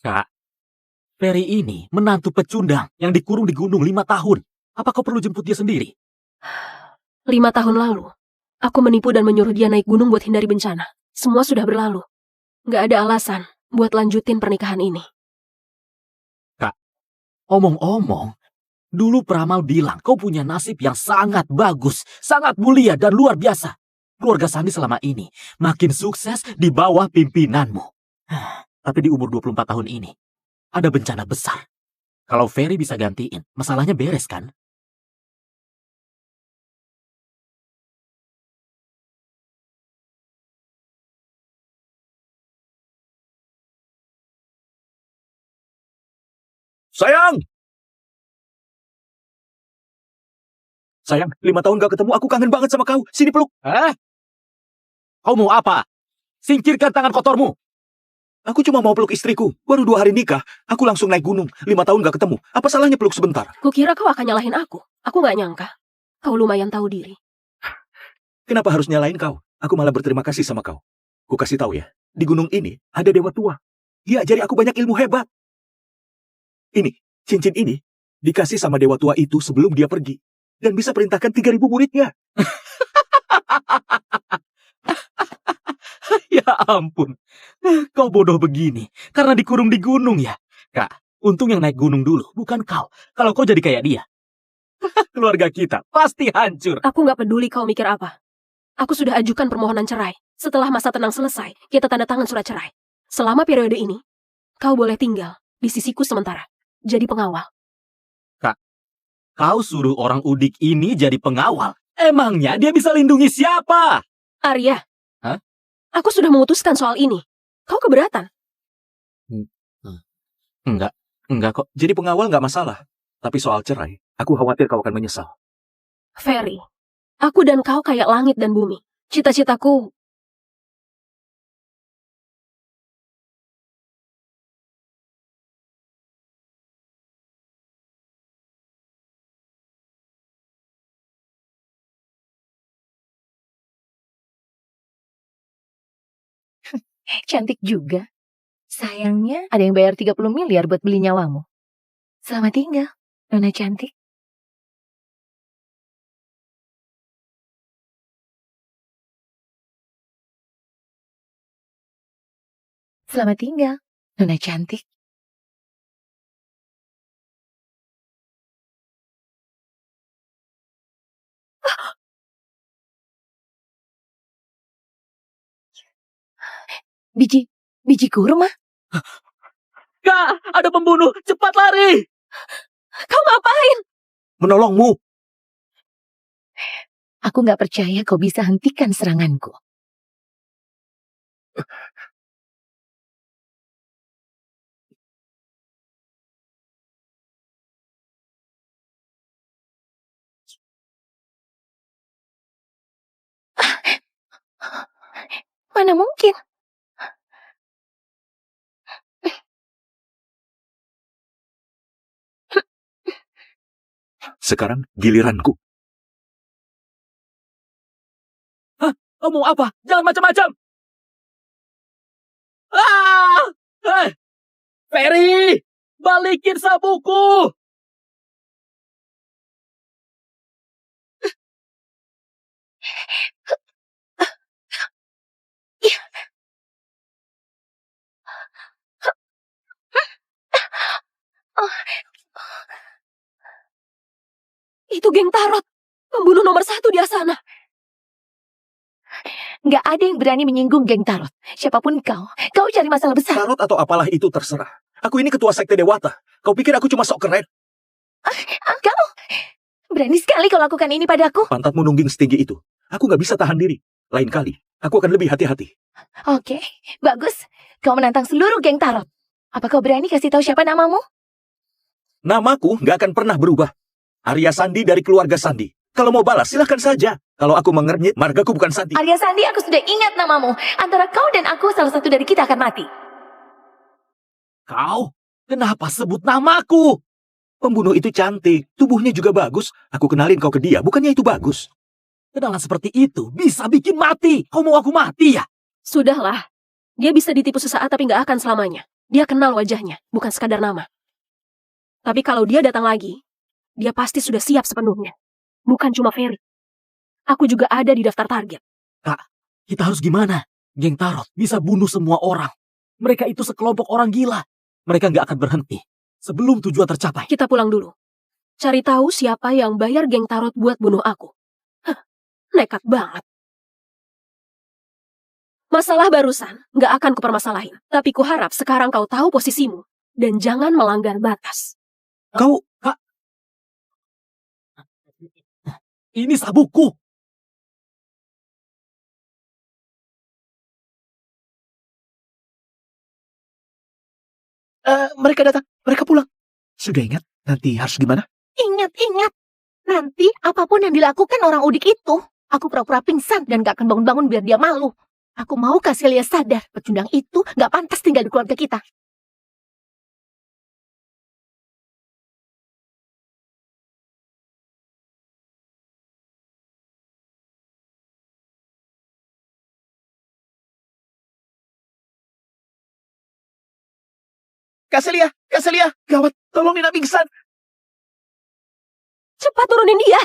Kak, Ferry ini menantu pecundang yang dikurung di gunung 5 tahun. Apa kau perlu jemput dia sendiri? 5 tahun lalu, aku menipu dan menyuruh dia naik gunung buat hindari bencana. Semua sudah berlalu. Gak ada alasan buat lanjutin pernikahan ini. Kak, omong-omong, dulu peramal bilang kau punya nasib yang sangat bagus, sangat mulia dan luar biasa. Keluarga Sandi selama ini makin sukses di bawah pimpinanmu. Tapi di umur 24 tahun ini, ada bencana besar. Kalau Ferry bisa gantiin, masalahnya beres kan? Sayang! Sayang, 5 tahun gak ketemu, aku kangen banget sama kau. Sini peluk. Kau mau apa? Singkirkan tangan kotormu. Aku cuma mau peluk istriku. Baru 2 hari nikah, aku langsung naik gunung. 5 tahun gak ketemu. Apa salahnya peluk sebentar? Kukira kau akan nyalahin aku. Aku gak nyangka. Kau lumayan tahu diri. Kenapa harus nyalain kau? Aku malah berterima kasih sama kau. Ku kasih tahu ya, di gunung ini ada dewa tua. Dia ajari aku banyak ilmu hebat. Ini, cincin ini, dikasih sama dewa tua itu sebelum dia pergi. Dan bisa perintahkan 3.000 muridnya. Ya ampun, kau bodoh begini karena dikurung di gunung ya. Kak, untung yang naik gunung dulu, bukan kau. Kalau kau jadi kayak dia, keluarga kita pasti hancur. Aku gak peduli kau mikir apa. Aku sudah ajukan permohonan cerai. Setelah masa tenang selesai, kita tanda tangan surat cerai. Selama periode ini, kau boleh tinggal di sisiku sementara. Jadi pengawal. Kak, kau suruh orang udik ini jadi pengawal. Emangnya dia bisa lindungi siapa? Arya. Hah? Aku sudah memutuskan soal ini. Kau keberatan? Enggak kok. Jadi pengawal gak masalah. Tapi soal cerai, aku khawatir kau akan menyesal. Ferry, aku dan kau kayak langit dan bumi. Cita-citaku... Cantik juga. Sayangnya ada yang bayar 30 miliar buat beli nyawamu. Selamat tinggal, Nona cantik. Selamat tinggal, Nona cantik. Biji kurma? Kak, ada pembunuh. Cepat lari. Kau ngapain? Menolongmu. Aku gak percaya kau bisa hentikan seranganku. Mana mungkin? Sekarang giliranku. Hah? Kau mau apa? Jangan macam-macam. Ah! Ferry! Balikin sabuku! Itu geng Tarot. Pembunuh nomor 1 di Asana. Gak ada yang berani menyinggung geng Tarot. Siapapun kau cari masalah besar. Tarot atau apalah itu terserah. Aku ini ketua sekte Dewata. Kau pikir aku cuma sok keren? Kamu berani sekali kau lakukan ini padaku. Pantatmu nungging setinggi itu. Aku gak bisa tahan diri. Lain kali, aku akan lebih hati-hati. Oke, bagus. Kau menantang seluruh geng Tarot. Apa kau berani kasih tahu siapa namamu? Namaku gak akan pernah berubah. Arya Sandi dari keluarga Sandi. Kalau mau balas, silahkan saja. Kalau aku mengernyit, margaku bukan Sandi. Arya Sandi, aku sudah ingat namamu. Antara kau dan aku, salah satu dari kita akan mati. Kau? Kenapa sebut namaku? Pembunuh itu cantik, tubuhnya juga bagus. Aku kenalin kau ke dia, bukannya itu bagus? Kenalan seperti itu bisa bikin mati. Kau mau aku mati ya? Sudahlah. Dia bisa ditipu sesaat tapi gak akan selamanya. Dia kenal wajahnya, bukan sekadar nama. Tapi kalau dia datang lagi, dia pasti sudah siap sepenuhnya. Bukan cuma Ferry. Aku juga ada di daftar target. Kita harus gimana? Geng Tarot bisa bunuh semua orang. Mereka itu sekelompok orang gila. Mereka nggak akan berhenti sebelum tujuan tercapai. Kita pulang dulu. Cari tahu siapa yang bayar geng Tarot buat bunuh aku. Hah, nekat banget. Masalah barusan nggak akan kupermasalahin. Tapi kuharap sekarang kau tahu posisimu. Dan jangan melanggar batas. Kau, Kak, ini sabukku. mereka datang, mereka pulang. Sudah ingat nanti harus gimana? Ingat. Nanti apapun yang dilakukan orang udik itu, aku pura-pura pingsan dan gak akan bangun-bangun biar dia malu. Aku mau kasih Lia sadar, pecundang itu gak pantas tinggal di keluarga kita. Kak Celia, gawat, tolong Nina pingsan. Cepat turunin dia.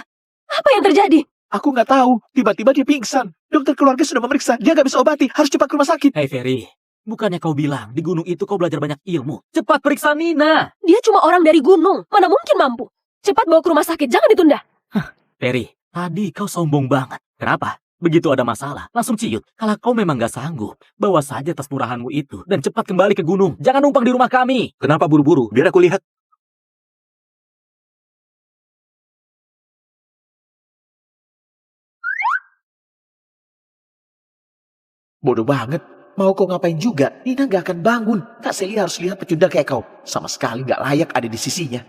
Apa yang terjadi? Aku nggak tahu, tiba-tiba dia pingsan. Dokter keluarga sudah memeriksa, dia nggak bisa obati, harus cepat ke rumah sakit. Hei Ferry, bukannya kau bilang di gunung itu kau belajar banyak ilmu? Cepat periksa Nina. Dia cuma orang dari gunung. Mana mungkin mampu. Cepat bawa ke rumah sakit, jangan ditunda. Ferry, tadi kau sombong banget. Kenapa? Begitu ada masalah, langsung ciut. Kalau kau memang gak sanggup, bawa saja tas murahanmu itu dan cepat kembali ke gunung. Jangan numpang di rumah kami. Kenapa buru-buru? Biar aku lihat. Bodoh banget. Mau kau ngapain juga, Nina gak akan bangun. Kak Celia harus lihat pecundang kayak kau. Sama sekali gak layak ada di sisinya.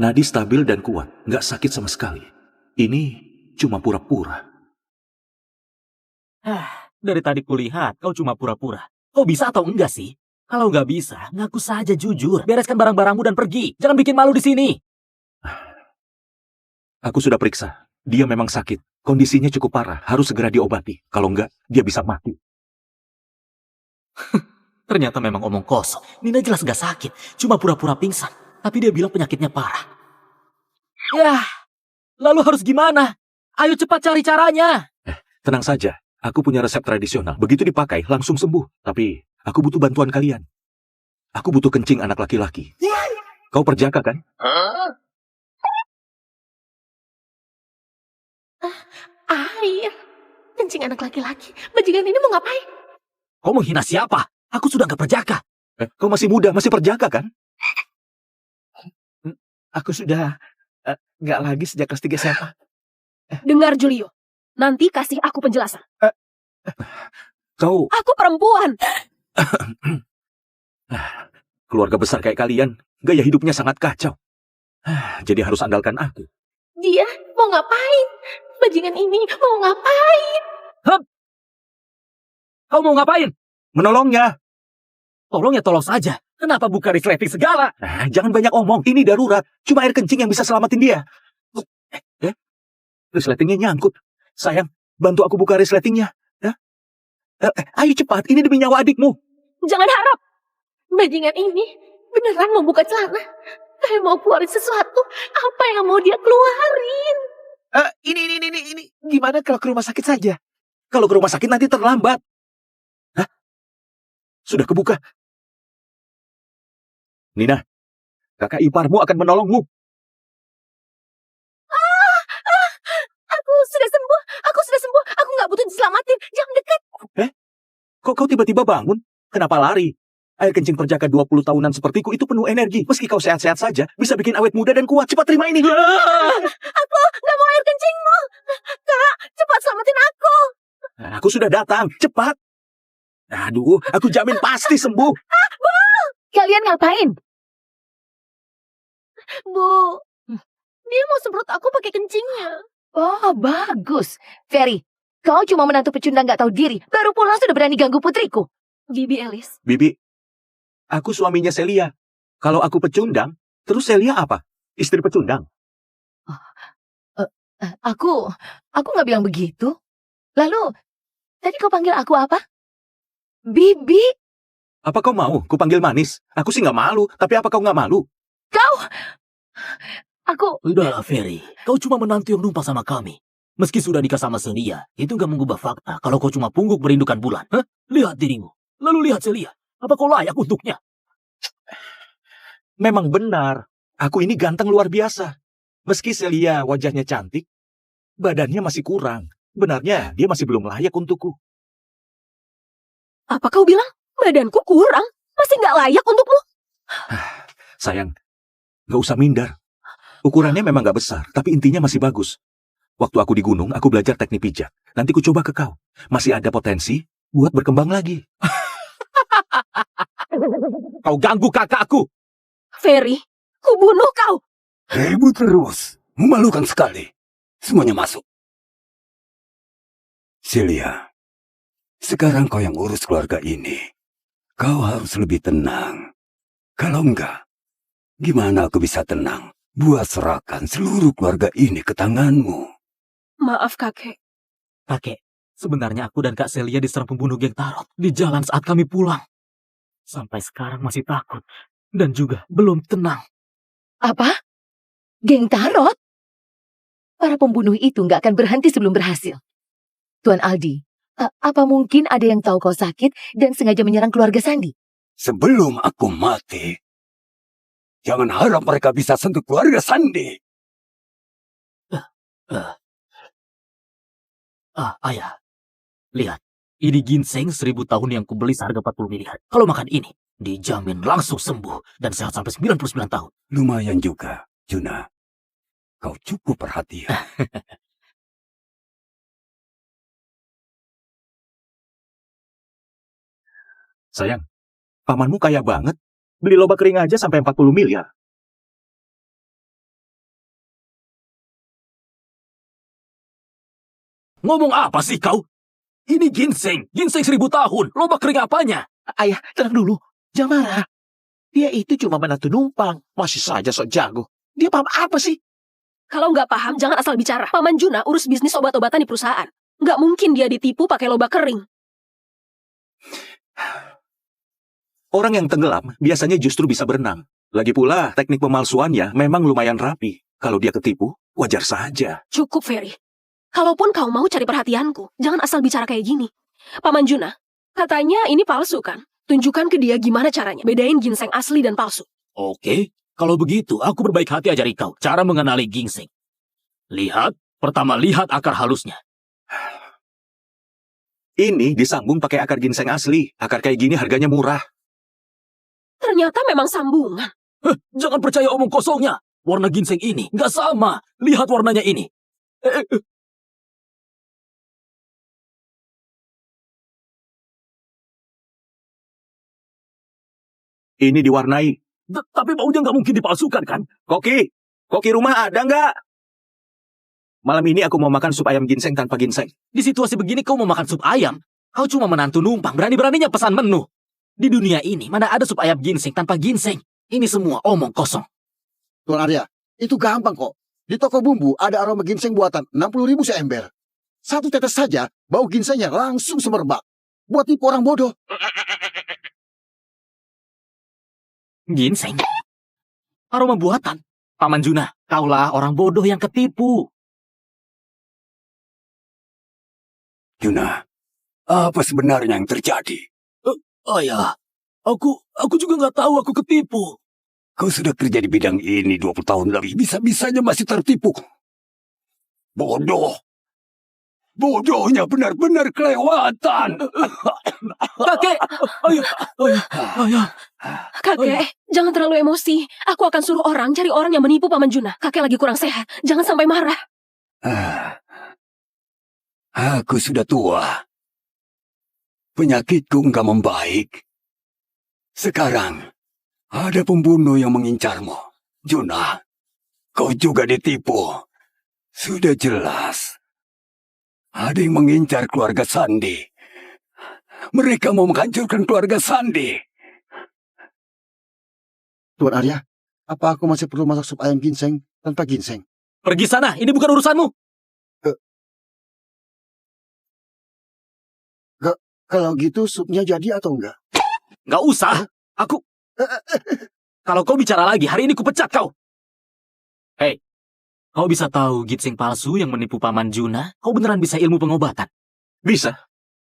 Nadi stabil dan kuat, gak sakit sama sekali. Ini cuma pura-pura. Dari tadi kulihat kau cuma pura-pura. Kau bisa atau enggak sih? Kalau nggak bisa, ngaku saja jujur. Bereskan barang-barangmu dan pergi. Jangan bikin malu di sini. Aku sudah periksa. Dia memang sakit. Kondisinya cukup parah. Harus segera diobati. Kalau enggak, dia bisa mati. Ternyata memang omong kosong. Nina jelas nggak sakit. Cuma pura-pura pingsan. Tapi dia bilang penyakitnya parah. Yah, lalu harus gimana? Ayo cepat cari caranya. Tenang saja. Aku punya resep tradisional. Begitu dipakai, langsung sembuh. Tapi, aku butuh bantuan kalian. Aku butuh kencing anak laki-laki. Kau perjaka kan? Air. Kencing anak laki-laki. Bajingan ini mau ngapain? Kau menghina siapa? Aku sudah nggak perjaka. Kau masih muda, masih perjaka kan? Aku sudah nggak lagi sejak kelas 3 SMA. Dengar Julio. Nanti kasih aku penjelasan. Kau Aku perempuan. keluarga besar kayak kalian, gaya hidupnya sangat kacau. Jadi harus andalkan aku. Dia mau ngapain? Bajingan ini mau ngapain? Kau mau ngapain? Menolongnya. Tolong ya tolong saja. Kenapa buka resleting segala? Jangan banyak omong, ini darurat. Cuma air kencing yang bisa selamatin dia. Resletingnya nyangkut. Sayang, bantu aku buka resletingnya. Ayo cepat, ini demi nyawa adikmu. Jangan harap. Bajingan ini beneran mau buka celana. Kayak mau keluarin sesuatu. Apa yang mau dia keluarin? Ini. Gimana kalau ke rumah sakit saja? Kalau ke rumah sakit nanti terlambat. Sudah kebuka. Nina, kakak iparmu akan menolongmu. Aku sudah sembuh. Aku nggak butuh diselamatin. Jangan dekat. Kok kau tiba-tiba bangun? Kenapa lari? Air kencing perjaka 20 tahunan sepertiku itu penuh energi. Meski kau sehat-sehat saja, bisa bikin awet muda dan kuat. Cepat terima ini. Aku nggak mau air kencingmu. Kak, cepat selamatin aku. Aku sudah datang. Cepat. Aduh, aku jamin pasti sembuh. Kalian ngapain? Bu, dia mau semprot aku pakai kencingnya. Oh, bagus. Ferry, kau cuma menantu pecundang gak tahu diri. Baru pulang sudah berani ganggu putriku. Bibi Elis. Bibi, aku suaminya Celia. Kalau aku pecundang, terus Celia apa? Istri pecundang. Aku nggak bilang begitu. Lalu, tadi kau panggil aku apa? Bibi. Apa kau mau kupanggil manis? Aku sih nggak malu, tapi apa kau nggak malu? Aku... Udahlah, Ferry. Kau cuma menantu yang numpang sama kami. Meski sudah nikah sama Celia, itu nggak mengubah fakta kalau kau cuma pungguk merindukan bulan. Hah? Lihat dirimu. Lalu lihat Celia. Apa kau layak untuknya? Memang benar, aku ini ganteng luar biasa. Meski Celia wajahnya cantik, badannya masih kurang. Benarnya dia masih belum layak untukku. Apa kau bilang? Badanku kurang? Masih nggak layak untukmu? Sayang, nggak usah minder. Ukurannya memang nggak besar, tapi intinya masih bagus. Waktu aku di gunung, aku belajar teknik pijat. Nanti ku coba ke kau. Masih ada potensi buat berkembang lagi. Kau ganggu kakakku. Ferry, ku bunuh kau. Ribut terus. Memalukan sekali. Semuanya masuk. Celia, sekarang kau yang urus keluarga ini. Kau harus lebih tenang. Kalau enggak, gimana aku bisa tenang? Buat serahkan seluruh keluarga ini ke tanganmu. Maaf kakek. Kakek, sebenarnya aku dan Kak Celia diserang pembunuh geng Tarot di jalan saat kami pulang. Sampai sekarang masih takut dan juga belum tenang. Apa? Geng Tarot? Para pembunuh itu nggak akan berhenti sebelum berhasil. Tuan Aldi, apa mungkin ada yang tahu kau sakit dan sengaja menyerang keluarga Sandi? Sebelum aku mati, jangan harap mereka bisa sentuh keluarga Sandi. Ayah. Lihat. Ini ginseng 1000 tahun yang kubeli seharga 40 miliar. Kalau makan ini, dijamin langsung sembuh dan sehat sampai 99 tahun. Lumayan juga, Juna. Kau cukup perhatian. Sayang, pamanmu kaya banget. Beli lobak kering aja sampai 40 miliar. Ngomong apa sih kau? Ini ginseng. Ginseng 1000 tahun. Lobak kering apanya? Ayah, tenang dulu. Jangan marah. Dia itu cuma menantu numpang. Masih saja sok jago. Dia paham apa sih? Kalau nggak paham, jangan asal bicara. Paman Juna urus bisnis obat-obatan di perusahaan. Nggak mungkin dia ditipu pakai lobak kering. Orang yang tenggelam biasanya justru bisa berenang. Lagi pula, teknik pemalsuannya memang lumayan rapi. Kalau dia ketipu, wajar saja. Cukup, Ferry. Kalaupun kau mau cari perhatianku, jangan asal bicara kayak gini. Paman Juna, katanya ini palsu kan? Tunjukkan ke dia gimana caranya. Bedain ginseng asli dan palsu. Oke, kalau begitu aku berbaik hati ajari kau cara mengenali ginseng. Lihat, pertama lihat akar halusnya. Ini disambung pakai akar ginseng asli. Akar kayak gini harganya murah. Ternyata memang sambungan. Jangan percaya omong kosongnya. Warna ginseng ini nggak sama. Lihat warnanya ini. Ini diwarnai. Tapi baunya nggak mungkin dipalsukan kan? Koki rumah ada nggak? Malam ini aku mau makan sup ayam ginseng tanpa ginseng. Di situasi begini kau mau makan sup ayam? Kau cuma menantu numpang, berani-beraninya pesan menu. Di dunia ini mana ada sup ayam ginseng tanpa ginseng? Ini semua omong kosong. Tuan Arya, itu gampang kok. Di toko bumbu ada aroma ginseng buatan 60.000 seember. Satu tetes saja, bau ginsengnya langsung semerbak. Buat tipu orang bodoh. Ginseng? Aroma buatan? Paman Juna, kaulah orang bodoh yang ketipu. Juna, apa sebenarnya yang terjadi? Ayah, aku juga nggak tahu aku ketipu. Kau sudah kerja di bidang ini 20 tahun lebih. Bisa-bisanya masih tertipu. Bodoh. Bodohnya benar-benar kelewatan. Kakek, ayah. Kakek, jangan terlalu emosi. Aku akan suruh orang cari orang yang menipu Paman Juna. Kakek lagi kurang sehat. Jangan sampai marah. Aku sudah tua. Penyakitku enggak membaik. Sekarang, ada pembunuh yang mengincarmu. Juna, kau juga ditipu. Sudah jelas. Ada yang mengincar keluarga Sandi. Mereka mau menghancurkan keluarga Sandi. Tuan Arya, apa aku masih perlu masak sup ayam ginseng tanpa ginseng? Pergi sana, ini bukan urusanmu. Kalau gitu supnya jadi atau enggak? Nggak usah. Aku... Kalau kau bicara lagi, hari ini kupecat kau. Hei, kau bisa tahu ginseng palsu yang menipu Paman Juna? Kau beneran bisa ilmu pengobatan? Bisa.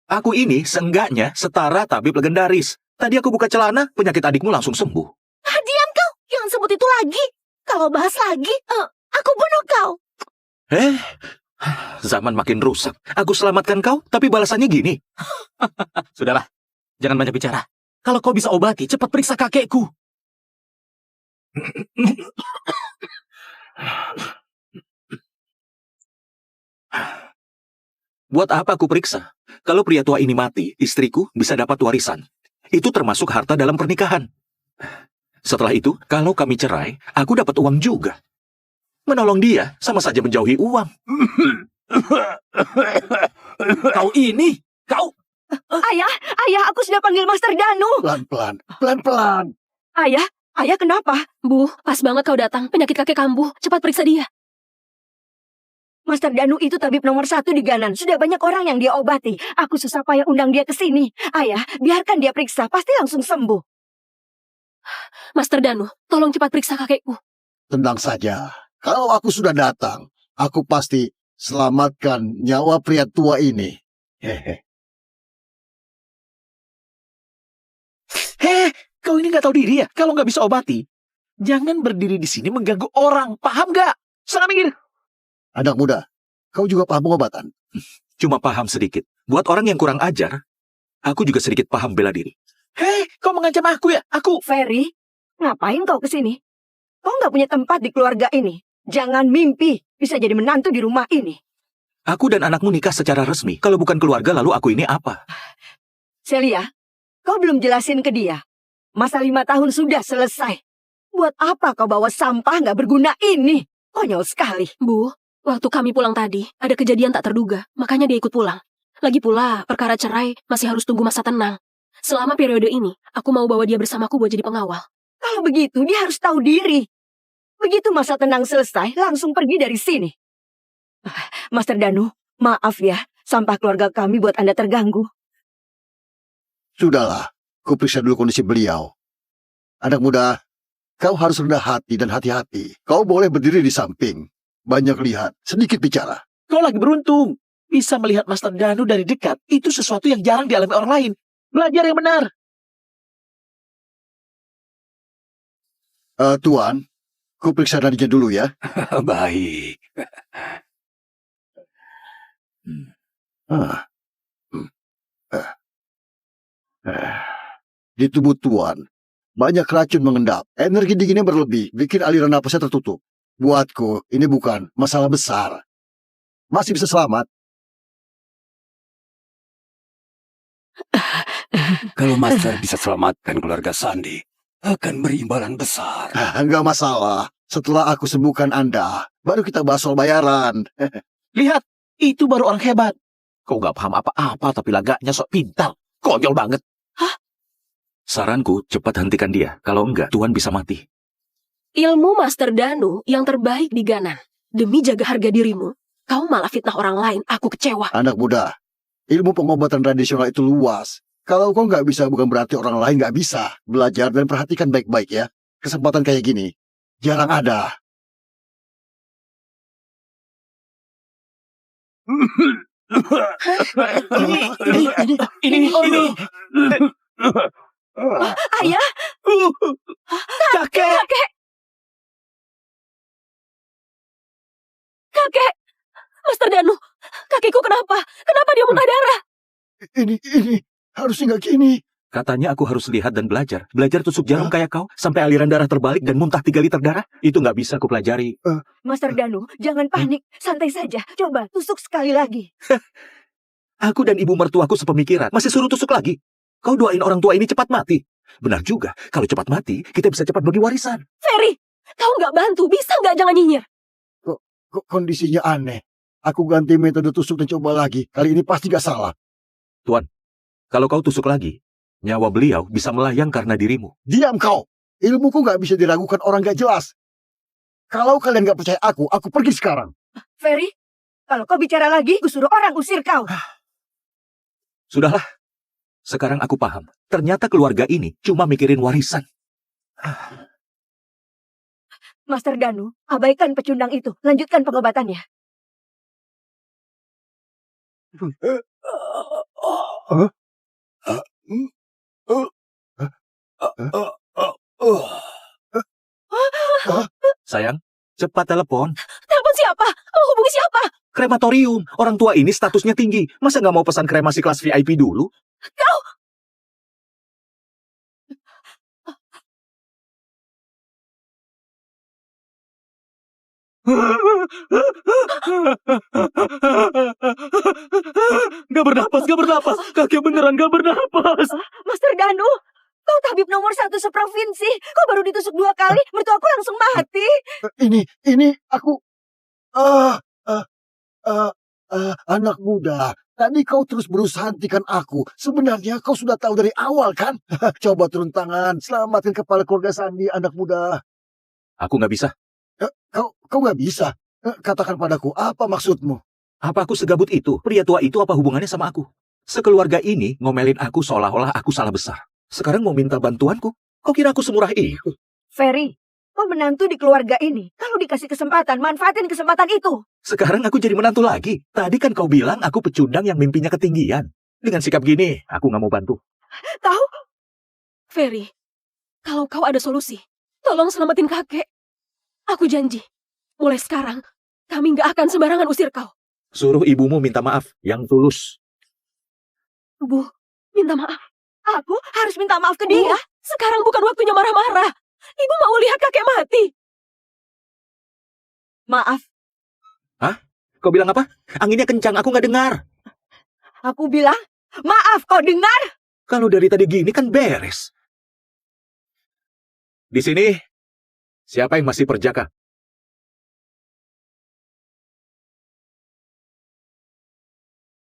Aku ini seenggaknya setara tabib legendaris. Tadi aku buka celana, penyakit adikmu langsung sembuh. Diam kau, jangan sebut itu lagi. Kalau bahas lagi, aku bunuh kau. Zaman makin rusak. Aku selamatkan kau, tapi balasannya gini. Sudahlah, jangan banyak bicara. Kalau kau bisa obati, cepat periksa kakekku. Buat apa aku periksa? Kalau pria tua ini mati, istriku bisa dapat warisan. Itu termasuk harta dalam pernikahan. Setelah itu, kalau kami cerai, aku dapat uang juga. Menolong dia sama saja menjauhi uang. Kau ini, kau... Ayah, aku sudah panggil Master Danu. Pelan-pelan. Ayah kenapa? Bu, pas banget kau datang. Penyakit kakek kambuh. Cepat periksa dia. Master Danu itu tabib nomor 1 di Ganan. Sudah banyak orang yang dia obati. Aku susah payah undang dia ke sini. Ayah, biarkan dia periksa. Pasti langsung sembuh. Master Danu, tolong cepat periksa kakekku. Tenang saja. Kalau aku sudah datang, aku pasti selamatkan nyawa pria tua ini. Hehe. Kau ini nggak tahu diri ya? Kalau nggak bisa obati, jangan berdiri di sini mengganggu orang. Paham nggak? Sana minggir. Anak muda, kau juga paham pengobatan? Cuma paham sedikit. Buat orang yang kurang ajar, aku juga sedikit paham bela diri. Kau mengancam aku ya? Aku... Ferry, ngapain kau ke sini? Kau nggak punya tempat di keluarga ini. Jangan mimpi bisa jadi menantu di rumah ini. Aku dan anakmu nikah secara resmi. Kalau bukan keluarga, lalu aku ini apa? Celia, kau belum jelasin ke dia. Masa 5 tahun sudah selesai. Buat apa kau bawa sampah nggak berguna ini? Konyol sekali. Bu, waktu kami pulang tadi, ada kejadian tak terduga. Makanya dia ikut pulang. Lagi pula, perkara cerai masih harus tunggu masa tenang. Selama periode ini, aku mau bawa dia bersamaku buat jadi pengawal. Kalau begitu, dia harus tahu diri. Begitu masa tenang selesai, langsung pergi dari sini. Master Danu, maaf ya, sampah keluarga kami buat Anda terganggu. Sudahlah, ku periksa dulu kondisi beliau. Anak muda, kau harus rendah hati dan hati-hati. Kau boleh berdiri di samping. Banyak lihat, sedikit bicara. Kau lagi beruntung. Bisa melihat Master Danu dari dekat. Itu sesuatu yang jarang dialami orang lain. Belajar yang benar. Tuan, ku periksa nadinya dulu ya. Baik. Di tubuh Tuan, banyak racun mengendap. Energi dinginnya berlebih, bikin aliran napasnya tertutup. Buatku, ini bukan masalah besar. Masih bisa selamat. Kalau Master bisa selamatkan keluarga Sandi, akan berimbalan besar. Enggak masalah. Setelah aku sembuhkan Anda, baru kita bahas soal bayaran. Lihat, itu baru orang hebat. Kau nggak paham apa-apa, tapi lagaknya sok pintar. Konyol banget. Saranku, cepat hentikan dia. Kalau enggak, Tuan bisa mati. Ilmu Master Danu yang terbaik di Ganan. Demi jaga harga dirimu, kau malah fitnah orang lain. Aku kecewa. Anak muda, ilmu pengobatan tradisional itu luas. Kalau kau nggak bisa, bukan berarti orang lain nggak bisa. Belajar dan perhatikan baik-baik ya. Kesempatan kayak gini, jarang ada. Ini. Ayah, Kakek. Kakek! Master Danu, kakekku kenapa? Kenapa dia muntah darah? Ini, harusnya nggak gini. Katanya aku harus lihat dan belajar. Belajar tusuk jarum kayak kau, sampai aliran darah terbalik dan muntah 3 liter darah. Itu nggak bisa aku pelajari. Master Danu, jangan panik. Santai saja. Coba tusuk sekali lagi. Aku dan ibu mertuaku sepemikiran. Masih suruh tusuk lagi. Kau doain orang tua ini cepat mati. Benar juga. Kalau cepat mati, kita bisa cepat bagi warisan. Ferry, kau nggak bantu. Bisa nggak jangan nyinyir? Kok kondisinya aneh. Aku ganti metode tusuk dan coba lagi. Kali ini pasti nggak salah. Kalau kau tusuk lagi, nyawa beliau bisa melayang karena dirimu. Diam kau. Ilmuku nggak bisa diragukan orang nggak jelas. Kalau kalian nggak percaya aku pergi sekarang. Sekarang aku paham. Ternyata keluarga ini cuma mikirin warisan. Master Danu, abaikan pecundang itu. Lanjutkan pengobatannya. Sayang, cepat telepon. Telepon siapa? Mau hubungi siapa? Krematorium. Orang tua ini statusnya tinggi. Masa nggak mau pesan kremasi kelas VIP dulu? Kau! Gak bernapas, gak bernapas. Kakek beneran gak bernapas. Master Danu, kau tabib nomor 1 seprovinsi. Kau baru ditusuk 2 kali, mertuaku langsung mati. Ini aku. Anak muda. Tadi kau terus berusaha hentikan aku. Sebenarnya kau sudah tahu dari awal kan? Coba turun tangan, selamatkan kepala keluarga Sandi, anak muda. Aku nggak bisa. Kau nggak bisa. Katakan padaku, apa maksudmu? Apa aku segabut itu? Pria tua itu apa hubungannya sama aku? Sekeluarga ini ngomelin aku seolah-olah aku salah besar. Sekarang mau minta bantuanku? Kau kira aku semurah itu? Ferry, kau menantu di keluarga ini. Kalau dikasih kesempatan, manfaatin kesempatan itu. Sekarang aku jadi menantu lagi. Tadi kan kau bilang aku pecundang yang mimpinya ketinggian. Dengan sikap gini, aku nggak mau bantu. Tahu? Ferry, kalau kau ada solusi, tolong selamatin kakek. Aku janji, mulai sekarang, kami nggak akan sembarangan usir kau. Suruh ibumu minta maaf yang tulus. Bu, minta maaf. Aku harus minta maaf ke dia. Sekarang bukan waktunya marah-marah. Ibu mau lihat kakek mati. Maaf, Kau bilang apa? Anginnya kencang, aku nggak dengar. aku bilang, maaf kau dengar? Kalau dari tadi gini kan beres. Di sini, siapa yang masih perjaka?